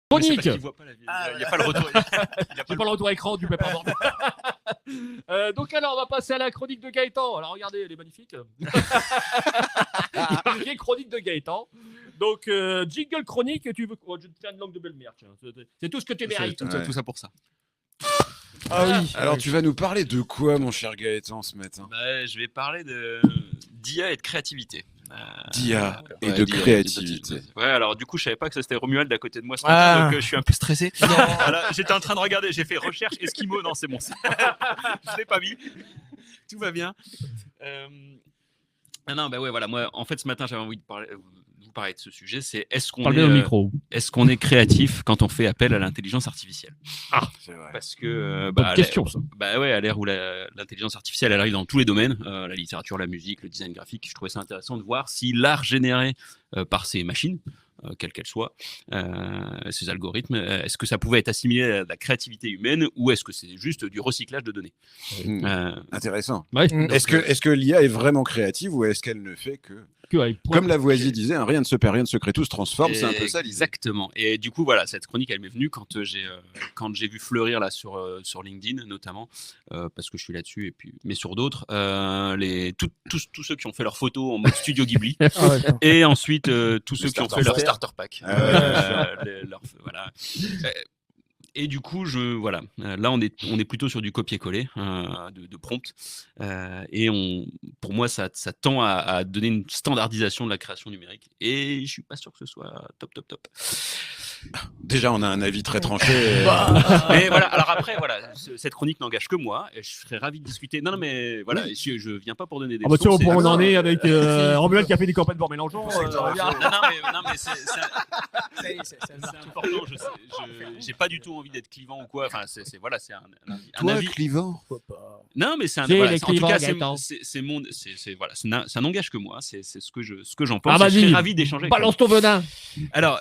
Chronique. Il n'y a pas le retour. J'ai pas le retour écran du paperboard. Donc alors, on va passer à la chronique de Gaëtan. Alors regardez, elle est magnifique. Il y a marqué chronique de Gaëtan. Donc jingle chronique, tu veux je te fais une langue de belle-mère. Tiens. C'est tout ce que tu mérites. Tout ça pour ça. Ah oui. Alors tu vas nous parler de quoi, mon cher Gaëtan, ce matin? Je vais parler d'IA et de créativité. D'IA et de créativité. Ouais, alors du coup, je savais pas que ça c'était Romuald à côté de moi ce matin, donc je suis un peu stressé. Voilà, j'étais en train de regarder, j'ai fait recherche Esquimau, non c'est bon, je l'ai pas mis. Tout va bien. Non, bah ouais, voilà, moi en fait ce matin j'avais envie de vous parler de ce sujet, c'est est-ce qu'on est créatif quand on fait appel à l'intelligence artificielle? Ah, c'est vrai. Parce que bonne question ça. Bah ouais, à l'ère où l'intelligence artificielle elle arrive dans tous les domaines, la littérature, la musique, le design graphique, je trouvais ça intéressant de voir si l'art généré par ces machines, quelles qu'elles soient, ces algorithmes, est-ce que ça pouvait être assimilé à la créativité humaine ou est-ce que c'est juste du recyclage de données? Intéressant. Ouais. Est-ce que l'IA est vraiment créative ou est-ce qu'elle ne fait que... Comme Lavoisier disait, rien ne se perd, rien ne se crée, tout se transforme, c'est un peu ça l'idée. Exactement. Et du coup, voilà, cette chronique, elle m'est venue quand j'ai vu fleurir là sur LinkedIn notamment, parce que je suis là-dessus, mais sur d'autres, tous ceux qui ont fait leurs photos en mode Studio Ghibli, et ensuite tous ceux qui ont fait leur starter pack. Voilà. Et du coup, là, on est plutôt sur du copier-coller de prompt. Et pour moi, ça tend à donner une standardisation de la création numérique. Et je suis pas sûr que ce soit top. Déjà, on a un avis très tranché. Mais voilà. Alors après, voilà, cette chronique n'engage que moi. Et je serais ravi de discuter. Non, mais voilà, je viens pas pour donner des leçons. Tiens, on en est avec Romuald qui a fait des campagnes pour Mélenchon. Non, mais c'est important. J'ai pas du tout envie d'être clivant ou quoi. Enfin, c'est un avis clivant. Non, mais c'est un. Voilà, en tout cas, c'est mon. Voilà, ça n'engage que moi. C'est ce que j'en pense. Je serais ravi d'échanger. Balance ton venin. Alors.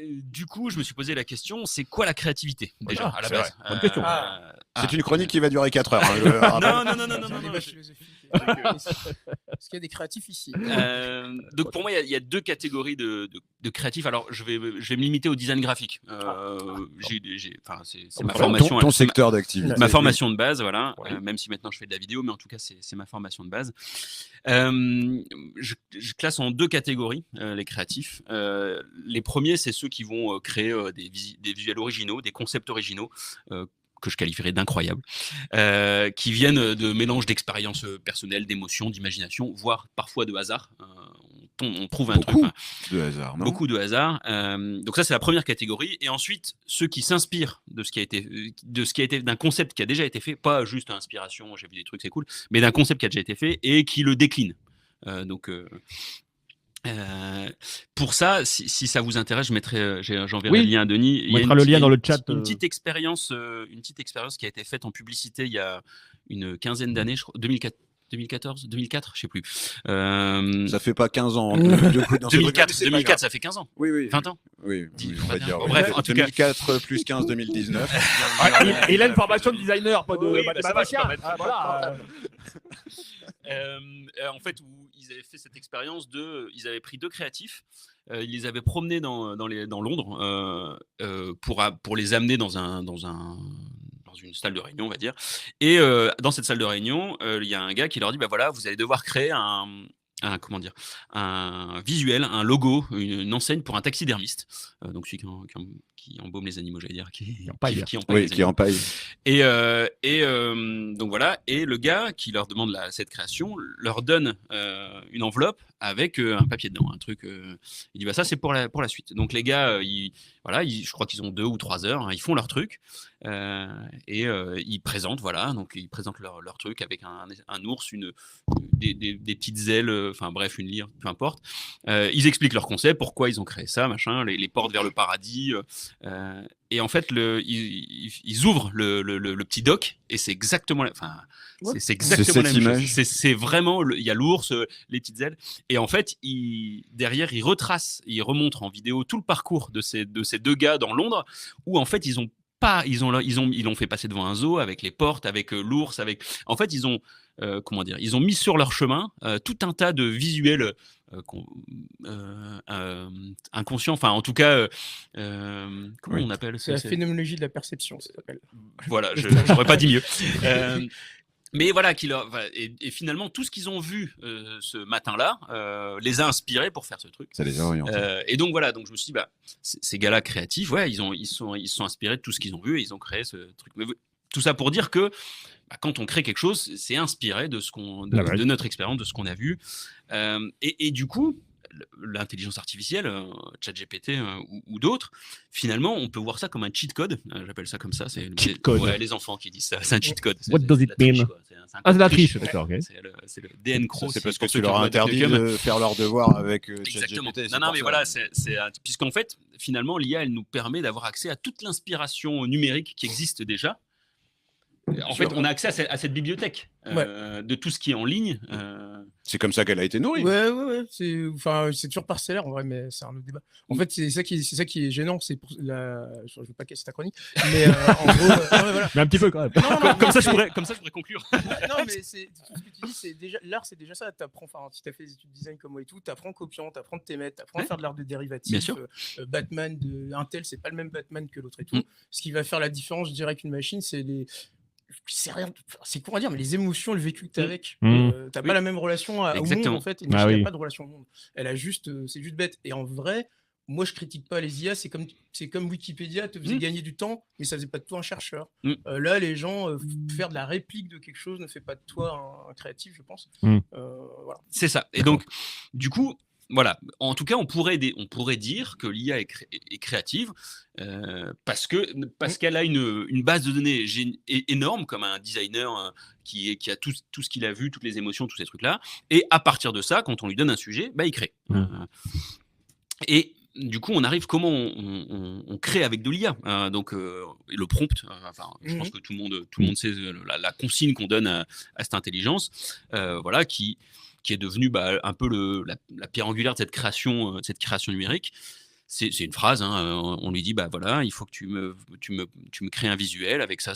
Du coup, je me suis posé la question, c'est quoi la créativité déjà à la base? Bonne question. C'est une chronique qui va durer 4 heures. Non. Est-ce qu'il y a des créatifs ici? Donc pour moi, il y a deux catégories de créatifs. Alors, je vais me limiter au design graphique. C'est ma formation. Ton secteur d'activité. Ma formation de base, voilà. Oui. Même si maintenant je fais de la vidéo, mais en tout cas, c'est ma formation de base. Je classe en deux catégories les créatifs. Les premiers, c'est ceux qui vont créer des visuels originaux, des concepts originaux. Que je qualifierais d'incroyables, qui viennent de mélange d'expériences personnelles, d'émotions, d'imagination, voire parfois de hasard. On trouve un truc. De hasard, non? Beaucoup de hasard. Donc ça, c'est la première catégorie. Et ensuite, ceux qui s'inspirent de ce qui a été d'un concept qui a déjà été fait, pas juste inspiration, j'ai vu des trucs, c'est cool, mais d'un concept qui a déjà été fait et qui le décline. Pour ça, si ça vous intéresse, j'enverrai le lien à Denis. On mettra le lien dans le chat. Une petite expérience qui a été faite en publicité il y a une quinzaine d'années, je crois, 2004, je sais plus. Ça fait pas 15 ans. 2004, ça fait 15 ans. Oui. 20 ans. Oui, on va dire. Bref, en tout cas. 2004 plus 15, 2019. Il a une formation de designer, pas de mathématicien. En fait, où ils avaient fait cette expérience ils avaient pris deux créatifs, ils les avaient promenés dans Londres pour les amener dans une salle de réunion, on va dire. Et dans cette salle de réunion, il y a un gars qui leur dit, bah voilà, vous allez devoir créer un visuel, un logo, une enseigne pour un taxidermiste. Donc celui qui embaume les animaux, j'allais dire, qui empaille. Et donc voilà. Et le gars qui leur demande cette création leur donne une enveloppe avec un papier dedans, un truc. Il dit bah ça c'est pour la suite. Donc les gars, je crois qu'ils ont 2 ou 3 heures. Ils font leur truc et ils présentent donc ils présentent leur truc avec un ours, des petites ailes, enfin bref une lyre, peu importe. Ils expliquent leur concept, pourquoi ils ont créé ça, machin, les portes vers le paradis. Et en fait, ils ouvrent le petit doc et c'est exactement c'est exactement la même chose. C'est vraiment, il y a l'ours, les petites ailes. Et en fait, derrière, ils remontrent en vidéo tout le parcours de ces deux gars dans Londres où en fait, ils l'ont fait passer devant un zoo avec les portes, avec l'ours, en fait, ils ont mis sur leur chemin tout un tas de visuels inconscient, enfin en tout cas, comment on appelle c'est la phénoménologie de la perception, ça s'appelle. Voilà, j'aurais pas dit mieux. Mais voilà, et finalement, tout ce qu'ils ont vu ce matin-là les a inspirés pour faire ce truc. Ça les a orientés. Et donc voilà, donc je me suis dit, ces gars-là créatifs, ouais, ils sont inspirés de tout ce qu'ils ont vu et ils ont créé ce truc. Mais tout ça pour dire que quand on crée quelque chose, c'est inspiré de de notre expérience, de ce qu'on a vu. Et du coup, l'intelligence artificielle, ChatGPT ou d'autres, finalement, on peut voir ça comme un cheat code. J'appelle ça comme ça. C'est cheat code. Ouais, les enfants qui disent ça. C'est un cheat code. What does it mean? C'est la triche, d'accord. Okay. C'est le DN Crow. C'est parce que tu leur as interdit de faire leur devoir avec ChatGPT. Non, mais voilà, puisqu'en fait, finalement, l'IA, elle nous permet d'avoir accès à toute l'inspiration numérique qui existe déjà. En fait, on a accès à cette bibliothèque de tout ce qui est en ligne. C'est comme ça qu'elle a été nourrie. Ouais. C'est toujours parcellaire en vrai, mais c'est un autre débat. En fait, c'est ça qui est gênant. C'est pour je veux pas casser ta chronique, mais en gros, voilà. Mais un petit peu quand même. Comme ça, je pourrais conclure. Non, mais c'est tout ce que tu dis. C'est déjà l'art, c'est déjà ça. T'apprends. Enfin, si t'as fait des études de design comme moi et tout, t'apprends copiant, t'apprends de t'émettre, t'apprends à faire de l'art de dérivatif. Bien sûr. Batman de Intel, c'est pas le même Batman que l'autre et tout. Ce qui va faire la différence, je dirais, qu'une machine, c'est rien, c'est quoi à dire, mais les émotions, le vécu que t'as avec, t'as pas la même relation au monde en fait. Il n'y a pas de relation au monde. Elle a juste, c'est juste bête. Et en vrai, moi je critique pas les IA. C'est comme Wikipédia te faisait gagner du temps, mais ça faisait pas de toi un chercheur. Là, les gens faire de la réplique de quelque chose ne fait pas de toi un créatif, je pense. Voilà. C'est ça. Et donc, du coup. Voilà, en tout cas, on pourrait dire que l'IA est créative parce qu'elle a une base de données énorme, comme un designer qui a tout ce qu'il a vu, toutes les émotions, tous ces trucs-là. Et à partir de ça, quand on lui donne un sujet, il crée. Et du coup, on arrive comment on crée avec de l'IA. Donc, le prompt, je pense que tout le monde sait la consigne qu'on donne à cette intelligence, voilà, qui est devenue un peu la pierre angulaire de cette création numérique. C'est une phrase, on lui dit, voilà, il faut que tu me crées un visuel avec ça.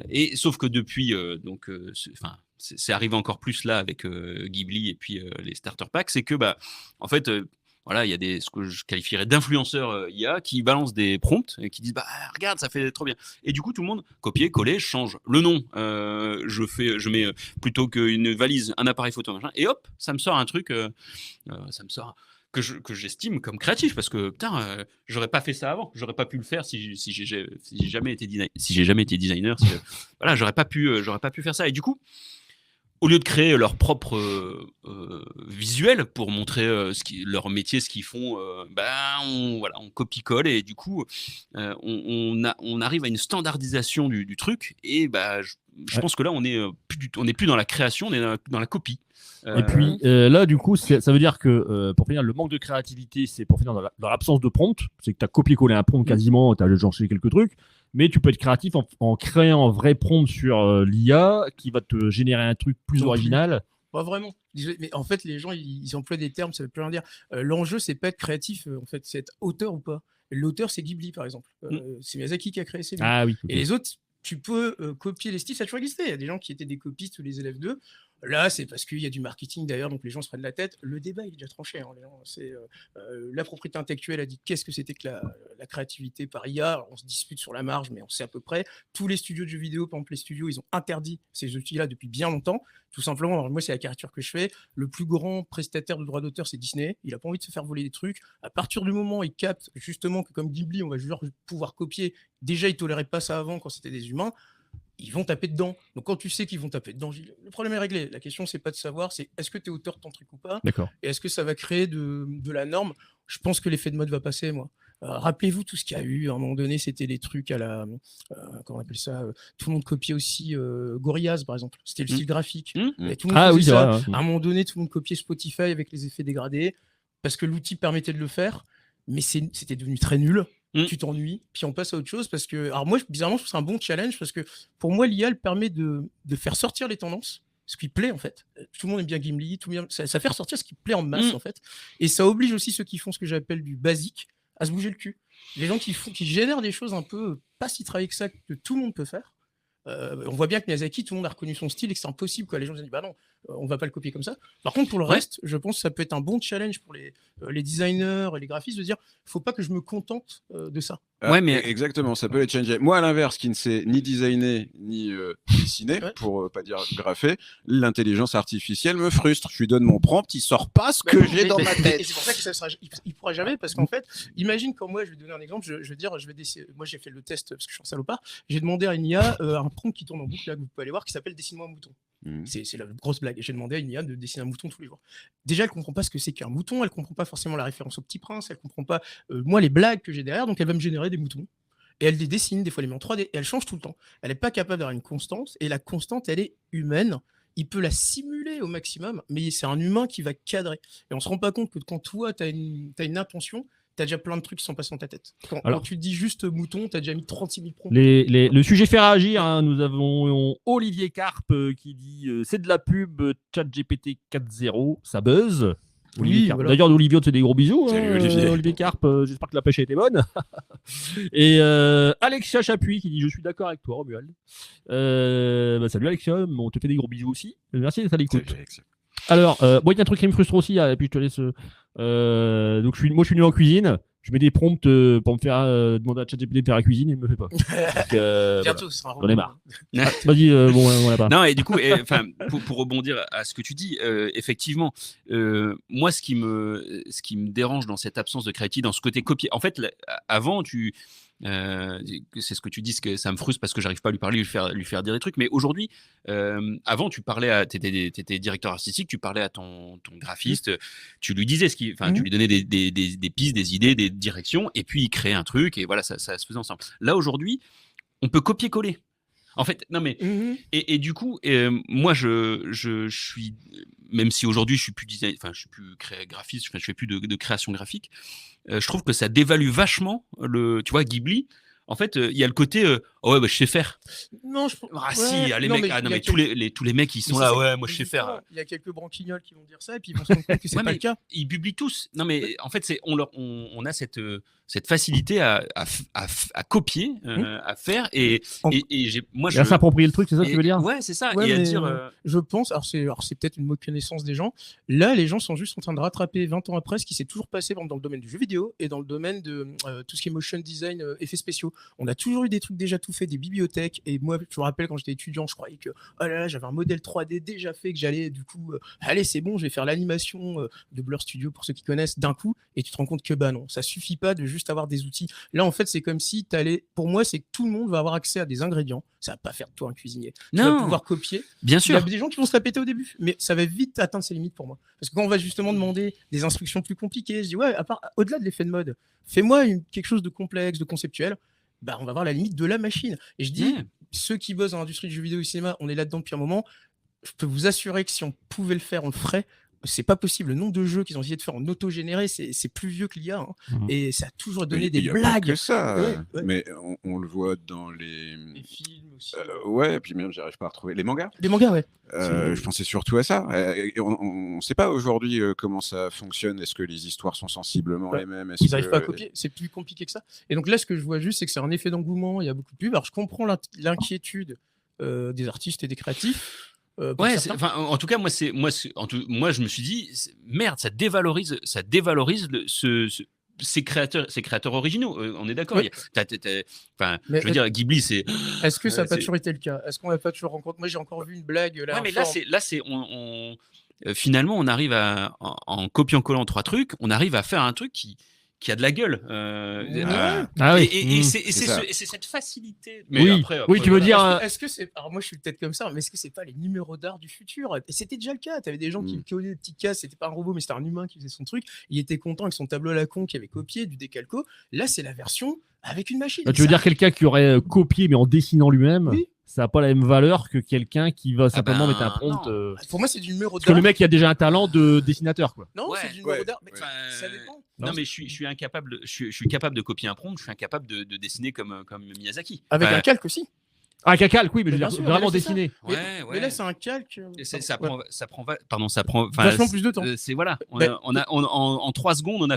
Et sauf que depuis, c'est arrivé encore plus là avec Ghibli et puis les starter packs, c'est que, en fait, voilà, il y a ce que je qualifierais d'influenceurs IA qui balancent des prompts et qui disent regarde, ça fait trop bien. Et du coup, tout le monde copier, coller, change le nom. Je mets plutôt qu'une valise, un appareil photo, machin, et hop, ça me sort un truc. Ça me sort que j'estime comme créatif parce que putain, j'aurais pas fait ça avant. J'aurais pas pu le faire si j'ai jamais été designer. Voilà, j'aurais pas pu faire ça. Et du coup, au lieu de créer leur propre visuel pour montrer leur métier, ce qu'ils font, on copie-colle et du coup, on arrive à une standardisation du truc et je pense que là, on est plus dans la création, on est dans la copie. Et puis là, du coup, ça veut dire que pour finir, le manque de créativité, c'est pour finir dans l'absence de prompt. C'est que tu as copié-collé un prompt quasiment, tu as changé quelques trucs. Mais tu peux être créatif en créant un vrai prompt sur l'IA qui va te générer un truc plus original. Pas vraiment. Mais en fait, les gens, ils emploient des termes, ça veut plus rien dire. L'enjeu, c'est pas être créatif, en fait, c'est être auteur ou pas. L'auteur, c'est Ghibli, par exemple. C'est Miyazaki qui a créé ces livres. Ah oui. Et les autres, tu peux copier les styles, ça a toujours existé. Il y a des gens qui étaient des copistes ou les élèves d'eux. Là, c'est parce qu'il y a du marketing d'ailleurs, donc les gens se prennent la tête. Le débat, il est déjà tranché. C'est la propriété intellectuelle a dit qu'est-ce que c'était que la créativité par IA. On se dispute sur la marge, mais on sait à peu près. Tous les studios de jeux vidéo, par exemple les studios, ils ont interdit ces outils-là depuis bien longtemps. Tout simplement, alors moi, c'est la caricature que je fais. Le plus grand prestataire de droits d'auteur, c'est Disney. Il n'a pas envie de se faire voler des trucs. À partir du moment où il capte justement que comme Ghibli, on va juste pouvoir copier. Déjà, ils ne toléraient pas ça avant quand c'était des humains. Ils vont taper dedans. Donc quand tu sais qu'ils vont taper dedans, le problème est réglé. La question, c'est pas de savoir, c'est est-ce que tu es auteur de ton truc ou pas. D'accord. Et est-ce que ça va créer de la norme. Je pense que l'effet de mode va passer, moi. Rappelez-vous tout ce qu'il y a eu. À un moment donné, c'était les trucs à la... comment on appelle ça tout le monde copiait aussi Gorillaz, par exemple. C'était le style graphique. Et tout le monde faisait ça. À un moment donné, tout le monde copiait Spotify avec les effets dégradés parce que l'outil permettait de le faire. Mais c'était devenu très nul. Tu t'ennuies, puis on passe à autre chose parce que, alors moi, bizarrement, je trouve que c'est un bon challenge parce que pour moi, l'IA permet de faire sortir les tendances, ce qui plaît en fait. Tout le monde aime bien Gimli, ça fait ressortir ce qui plaît en masse en fait, et ça oblige aussi ceux qui font ce que j'appelle du basique à se bouger le cul. Les gens qui génèrent des choses un peu pas si travaillées que ça que tout le monde peut faire. On voit bien que Miyazaki, tout le monde a reconnu son style et que c'est impossible. Les gens se disent bah non, on va pas le copier comme ça. Par contre, pour le reste, je pense que ça peut être un bon challenge pour les dessinaeurs et les graphistes de dire faut pas que je me contente de ça. Ouais, mais exactement, ça peut être changé. Moi, à l'inverse, qui ne sais ni designer ni dessiner, pour pas dire graffer, l'intelligence artificielle me frustre. Je lui donne mon prompt, il sort pas ce que j'ai dans ma tête. Et c'est pour ça que il pourra jamais, parce qu'en fait, imagine quand moi, je vais donner un exemple, moi j'ai fait le test parce que je suis un salopard, j'ai demandé à une IA un prompt qui tourne en boucle, là, que vous pouvez aller voir, qui s'appelle Dessine-moi un mouton. C'est la grosse blague. J'ai demandé à une IA de dessiner un mouton tous les jours. Déjà, elle comprend pas ce que c'est qu'un mouton, elle comprend pas forcément la référence au Petit Prince, elle comprend pas moi les blagues que j'ai derrière, donc elle va me générer des moutons. Et elle les dessine, des fois elle les met en 3D, et elle change tout le temps. Elle n'est pas capable d'avoir une constance, et la constante, elle est humaine. Il peut la simuler au maximum, mais c'est un humain qui va cadrer. Et on se rend pas compte que quand toi, tu as une intention, tu as déjà plein de trucs qui sont passés dans ta tête. Quand tu dis juste mouton, tu as déjà mis 36 000 prompts. Le sujet fait réagir. Hein. Nous avons Olivier Carpe qui dit c'est de la pub ChatGPT 4.0, ça buzz. Oui, voilà. D'ailleurs, Olivier, te fait des gros bisous. Salut, Olivier Carpe, j'espère que la pêche a été bonne. Et Alexia Chapuis qui dit je suis d'accord avec toi, Romuald. Salut Alexia, on te fait des gros bisous aussi. Merci d'être à l'écoute. Alors, il y a un truc qui me frustre aussi, et puis je te laisse. Donc, moi, je suis nul en cuisine. Je mets des prompts pour me faire demander à ChatGPT de faire la cuisine, il me le fait pas. Donc, bientôt, ce sera un j'en ai marre. Vas-y, on l'a pas. Non, et du coup, pour rebondir à ce que tu dis, effectivement, moi, ce qui me dérange dans cette absence de créativité, dans ce côté copier, en fait, avant, c'est ce que tu dis, que ça me frustre parce que j'arrive pas à lui parler, lui faire dire des trucs. Mais aujourd'hui, avant, t'étais directeur artistique, tu parlais à ton graphiste, tu lui disais tu lui donnais des pistes, des idées, des directions, et puis il créait un truc, et voilà, ça se faisait ensemble. Là, aujourd'hui, on peut copier-coller. En fait, non mais et du coup, moi je suis, même si aujourd'hui je suis plus je suis plus graphiste, je fais plus de création graphique, je trouve que ça dévalue vachement tu vois, Ghibli. En fait, il y a le côté je sais faire. Non, mais tous les mecs ils sont là, moi je sais faire. Il y a quelques branquignoles qui vont dire ça et puis ils vont se rendre compte que c'est pas le cas. Ils publient tous. Non mais en fait, on a cette facilité à copier, à faire à s'approprier le truc, c'est ça que tu veux dire? Ouais, c'est ça. Ouais, et à dire. Je pense, alors c'est peut-être une méconnaissance des gens. Là, les gens sont juste en train de rattraper 20 ans après ce qui s'est toujours passé dans le domaine du jeu vidéo et dans le domaine de tout ce qui est motion design, effets spéciaux. On a toujours eu des trucs déjà tout faits, des bibliothèques. Et moi, je me rappelle quand j'étais étudiant, je croyais que j'avais un modèle 3D déjà fait, que j'allais du coup, allez, c'est bon, je vais faire l'animation de Blur Studio pour ceux qui connaissent d'un coup. Et tu te rends compte que non, ça suffit pas de juste avoir des outils. Là, en fait, c'est comme si pour moi, c'est que tout le monde va avoir accès à des ingrédients. Ça va pas faire de toi un cuisinier. Tu vas pouvoir copier. Bien sûr. Il y a des gens qui vont se la péter au début, mais ça va vite atteindre ses limites pour moi. Parce que quand on va justement demander des instructions plus compliquées, je dis au-delà de l'effet de mode, fais-moi quelque chose de complexe, de conceptuel. On va voir la limite de la machine. Et je dis, ceux qui bossent dans l'industrie du jeu vidéo et du cinéma, on est là-dedans depuis un moment. Je peux vous assurer que si on pouvait le faire, on le ferait. C'est pas possible. Le nombre de jeux qu'ils ont essayé de faire en auto-généré, c'est plus vieux que l'IA. Et ça a toujours donné des blagues. Que ça. Mais on le voit dans les films aussi. Et puis même, j'arrive pas à retrouver les mangas. Les mangas, ouais. Je pensais surtout à ça. On sait pas aujourd'hui comment ça fonctionne. Est-ce que les histoires sont sensiblement les mêmes? Ils n'arrivent pas à copier. C'est plus compliqué que ça. Et donc là, ce que je vois juste, c'est que c'est un effet d'engouement. Il y a beaucoup de pubs. Alors, je comprends l'inquiétude des artistes et des créatifs. En tout cas, moi, je me suis dit, merde, ça dévalorise ces créateurs originaux. On est d'accord. Oui. Je veux dire, Ghibli, c'est. Est-ce que ça n'a pas toujours été le cas? Est-ce qu'on n'a pas toujours rencontré? Moi, j'ai encore vu une blague. Finalement, on arrive en copiant-collant 3 trucs, on arrive à faire un truc qui a de la gueule. Et c'est cette facilité. Mais oui, tu veux dire. Est-ce que c'est. Alors, moi, je suis peut-être comme ça, mais est-ce que c'est pas les numéros d'art du futur? Et c'était déjà le cas. Tu avais des gens qui collaient des petits cas. C'était pas un robot, mais c'était un humain qui faisait son truc. Il était content avec son tableau à la con qui avait copié du décalco. Là, c'est la version avec une machine. Tu veux dire quelqu'un qui aurait copié, mais en dessinant lui-même? Oui. Ça n'a pas la même valeur que quelqu'un qui va simplement mettre un prompt. Pour moi, c'est du numéro d'art. Parce que le mec, il a déjà un talent de dessinateur, quoi. Non, c'est du numéro d'art. Mais ça dépend. Non, mais je suis incapable. Je suis capable de copier un prompt. Je suis incapable de dessiner comme Miyazaki. Avec un calque aussi. Ah, avec un calque, oui, mais je veux Bien dire, sûr, vraiment mais là, c'est ça. dessiné. Mais là, c'est un calque. Et ça Ouais. prend, enfin, Vachement plus de temps. C'est voilà. Mais- En 3 secondes,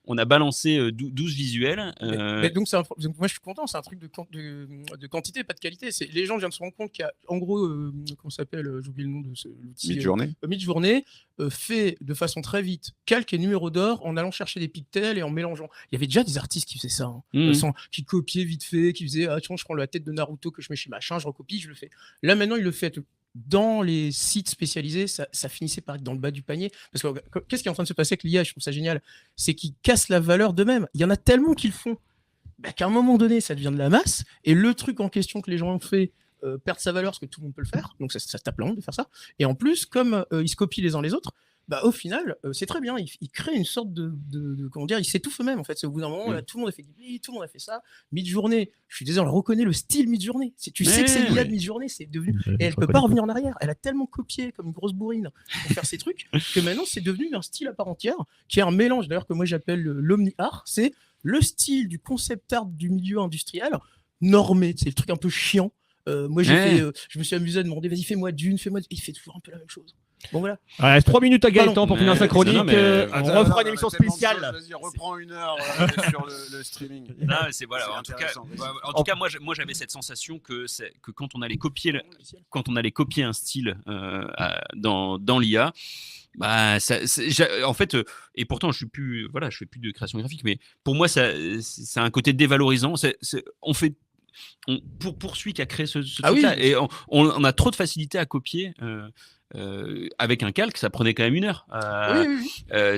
on a balancé 12 visuels. Mais donc, donc, moi, je suis content. C'est un truc de quantité, pas de qualité. Les gens viennent se rendre compte qu'il y a, en gros, comment ça s'appelle, j'ai oublié le nom de l'outil. Mid-journée. Mid-journée fait de façon très vite calque et numéro d'or en allant chercher des pictels et en mélangeant. Il y avait déjà des artistes qui faisaient ça, hein, qui copiaient vite fait, qui faisaient tiens, je prends la tête de Naruto que je mets chez machin, je recopie, je le fais. Là maintenant, il le fait dans les sites spécialisés, ça finissait par être dans le bas du panier. Parce que qu'est-ce qui est en train de se passer avec l'IA? Je trouve ça génial. C'est qu'ils cassent la valeur d'eux-mêmes. Il y en a tellement qu'ils le font qu'à un moment donné, ça devient de la masse. Et le truc en question que les gens ont fait perd sa valeur parce que tout le monde peut le faire. Donc ça se tape la honte de faire ça. Et en plus, comme ils se copient les uns les autres, au final, c'est très bien. Ils créent une sorte de comment dire, ils s'étouffent eux-mêmes. En fait, c'est au bout d'un moment, là, tout le monde a fait Ghibli, tout le monde a fait ça. Mid-journée, je suis désolé, on reconnaît le style Mid-journée. Tu sais que c'est l'IA de Mid-journée, c'est devenu. Et elle peut pas revenir en arrière. Elle a tellement copié comme une grosse bourrine pour faire ces trucs que maintenant, c'est devenu un style à part entière, qui est un mélange d'ailleurs que moi j'appelle l'omni-art. C'est le style du concept art du milieu industriel normé. C'est le truc un peu chiant. Moi, je me suis amusé à demander, vas-y, fais-moi Dune, fais-moi. Il fait toujours un peu la même chose. Bon, voilà. Il reste 3 minutes à Gaëtan pour finir sa chronique. non, mais- On refera une émission spéciale. Vas-y, reprends 1 heure sur le streaming. Non, c'est voilà. C'est En tout cas, intéressant. moi j'avais cette sensation que quand on allait copier un style dans l'IA, en fait, et pourtant je fais plus de création graphique, mais pour moi c'est un côté dévalorisant. Pour celui qui a créé ce truc-là, et on a trop de facilité à copier. Avec un calque, ça prenait quand même 1 heure.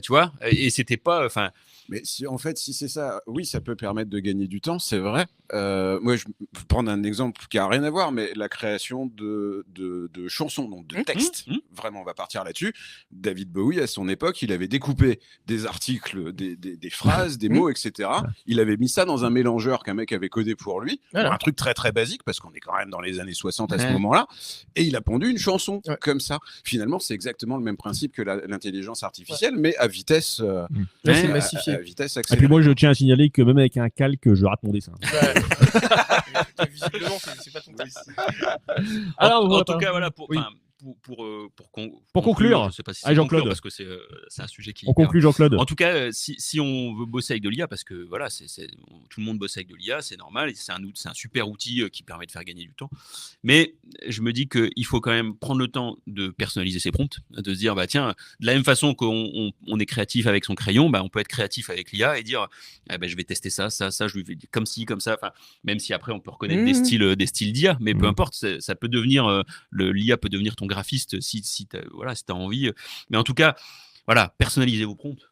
Tu vois, et c'était pas, enfin. Mais si c'est ça, oui, ça peut permettre de gagner du temps, c'est vrai. Moi, je vais prendre un exemple qui a rien à voir, mais la création de chansons, donc de textes. Vraiment, on va partir là-dessus. David Bowie, à son époque, il avait découpé des articles, des phrases, des mots, etc. Il avait mis ça dans un mélangeur qu'un mec avait codé pour lui. Un truc très très basique, parce qu'on est quand même dans les années 60 à ce moment-là. Et il a pondu une chanson comme ça. Finalement, c'est exactement le même principe que l'intelligence artificielle, mais à vitesse. C'est massifié. À vitesse Et accélérée. puis moi, je tiens à signaler que même avec un calque, je rate mon dessin. Visiblement, c'est pas ton taf. Alors, en tout cas, voilà, pour conclure. je sais pas si Allez, c'est Jean-Claude. conclure, parce que c'est un sujet qui. On conclut, Jean-Claude. En tout cas, si on veut bosser avec de l'IA, parce que voilà, tout le monde bosse avec de l'IA, c'est normal, c'est un super outil qui permet de faire gagner du temps. Mais je me dis qu'il faut quand même prendre le temps de personnaliser ses prompts, de se dire, tiens, de la même façon qu'on est créatif avec son crayon, on peut être créatif avec l'IA et dire, je vais tester ça, je lui fais comme ci, comme ça. Enfin, même si après on peut reconnaître des styles d'IA, mais peu importe, ça peut devenir l'IA peut devenir ton graphiste si t'as envie. Mais en tout cas, voilà, personnalisez vos prompts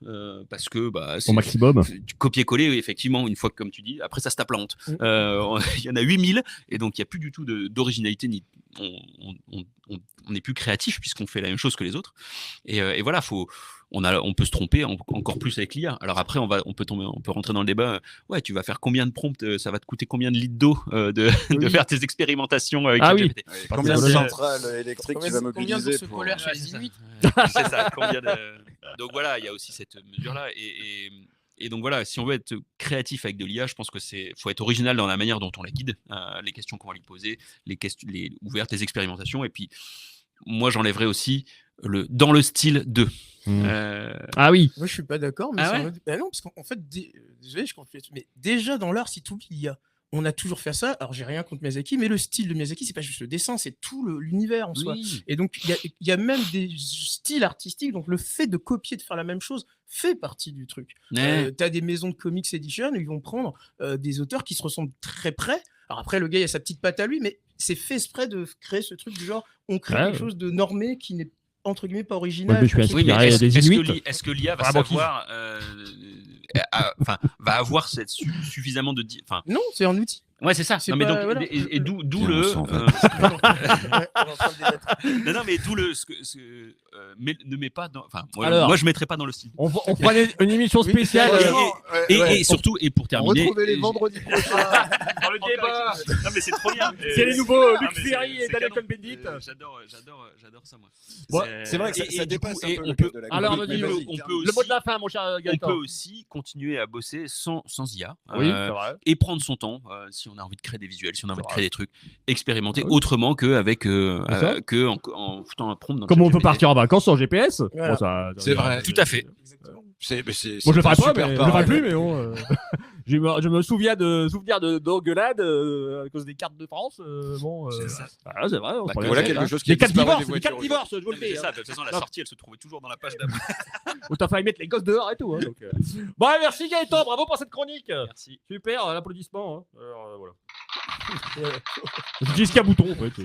parce que Au maximum. Copier-coller, effectivement, une fois que, comme tu dis, après ça se tape la honte. Il y en a 8000 et donc il n'y a plus du tout d'originalité, on n'est plus créatif puisqu'on fait la même chose que les autres. Et voilà, on peut se tromper encore plus avec l'IA. Alors après, on peut rentrer dans le débat. Ouais, tu vas faire combien de prompts, ça va te coûter combien de litres d'eau de faire tes expérimentations avec ChatGPT. Combien de centrales électriques tu vas Combien mobiliser de polaires chez les Inuits? C'est ça. Donc voilà, il y a aussi cette mesure-là. Et donc voilà, si on veut être créatif avec de l'IA, je pense que faut être original dans la manière dont on la guide, les questions qu'on va lui poser, les ouvertes, les expérimentations. Et puis, moi, j'enlèverais aussi dans le style de. Ah oui. Moi, je suis pas d'accord. Mais non, parce qu'en fait, désolé, je confie, mais déjà dans l'art, si tout l'IA, on a toujours fait ça. Alors, j'ai rien contre Miyazaki, mais le style de Miyazaki, c'est pas juste le dessin, c'est tout l'univers en soi. Et donc, il y a même des styles artistiques. Donc, le fait de copier, de faire la même chose, fait partie du truc. T'as des maisons de comics edition, ils vont prendre des auteurs qui se ressemblent très près. Alors après, le gars, il a sa petite patte à lui, mais c'est fait exprès de créer ce truc du genre, on crée quelque chose de normé qui n'est entre guillemets pas original. Moi, je me suis inspiré des Inuits. Est-ce que l'IA va savoir, va avoir suffisamment de... Non, c'est un outil. Ouais, c'est ça. Non, mais donc, voilà. et d'où le. Non, mais d'où le. Mais ne mets pas dans. Enfin, moi, je mettrais pas dans le style. On prenait une émission spéciale. Et surtout, et pour terminer. Retrouvez les vendredis prochains dans le débat. Non, mais c'est trop bien. C'est les nouveaux Luc Ferry et Daniel Cohn-Bendit. J'adore ça, moi. C'est vrai que ça dépasse un peu le code de la alors, le mot de la fin, mon cher Gaëtan. On peut aussi continuer à bosser sans IA. Oui, c'est vrai. Et prendre son temps. Si on a envie de créer des visuels, si on a envie de C'est créer des trucs, expérimenter Ah oui. autrement qu'avec ça. en foutant un prompt dans le Comme on peut ChatGPT. partir en vacances sans GPS. Voilà. C'est vrai. Tout à fait. Exactement. Moi je le ferai pas, super mais je le pari. ferai plus, mais bon. Je me souviens d'engueulades à cause des cartes de France. Bon, C'est ça. voilà, c'est vrai. on Bah, prend les voilà risques, quelque hein. chose qui Des a cartes disparu divorce, des des cartes voitures divorce, je vous le C'est dis. ça, hein. de toute façon, la Non. sortie, elle se trouvait toujours dans la page d'après. Où t'as failli mettre les gosses dehors et tout. Hein, donc, Bon, allez, merci Gaëtan, bravo pour cette chronique. Merci. Super, l'applaudissement. Hein. Alors, voilà. J'utilise qu'un bouton en fait.